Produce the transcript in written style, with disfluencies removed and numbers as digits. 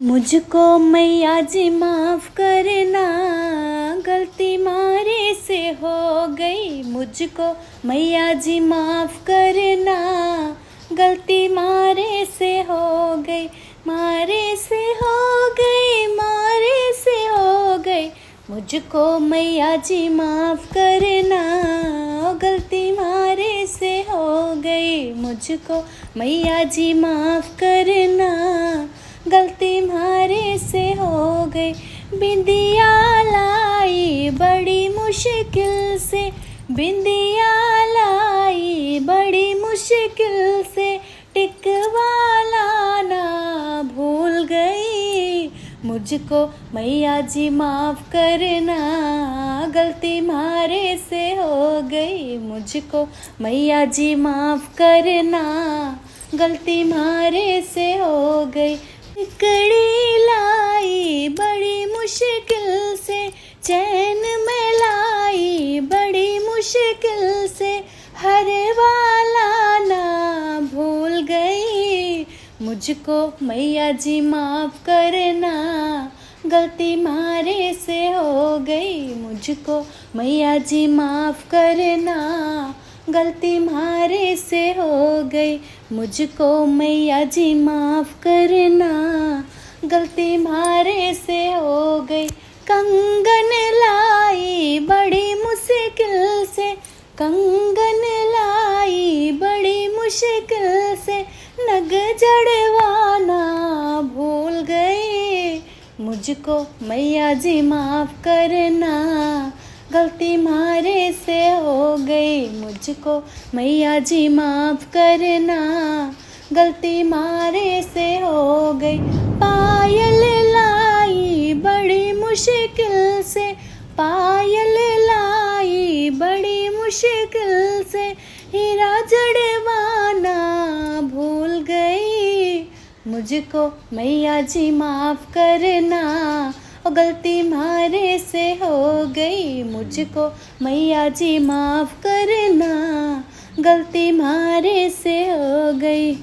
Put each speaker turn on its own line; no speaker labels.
मुझको मैया जी माफ़ करना, गलती मारे से हो गई। मुझको मैया जी माफ़ करना, गलती मारे से हो गई। मारे से हो गई, मारे से हो गई। मुझको मैया जी माफ़ करना, गलती मारे से हो गई। मुझको मैया जी माफ़ करना, गलती मारे से हो गई। बिंदिया लाई बड़ी मुश्किल से, बिंदिया लाई बड़ी मुश्किल से। टिकवाला ना भूल गई। मुझको मैया जी माफ़ करना, गलती मारे से हो गई। मुझको मैया जी माफ़ करना, गलती मारे से हो गई। कड़ी लाई बड़ी मुश्किल से, चैन में लाई बड़ी मुश्किल से। हर वाला ना भूल गई। मुझको मैया जी माफ़ करना, गलती मारे से हो गई। मुझको मैया जी माफ़ करना, गलती मारे से हो गई। मुझको मैया जी माफ़ करना, गलती मारे से हो गई। कंगन लाई बड़ी मुश्किल से, कंगन लाई बड़ी मुश्किल से। नग जड़वाना भूल गई। मुझको मैया जी माफ़ करना, गलती मारे से हो गई। मुझको मैया जी माफ़ करना, गलती मारे से हो गई। पायल लाई बड़ी मुश्किल से, पायल लाई बड़ी मुश्किल से। हीरा जड़वाना भूल गई। मुझको मैया जी माफ़ करना, और गलती मारे से हो गई। मुझको मैया जी माफ़ करना, गलती मारे से हो गई।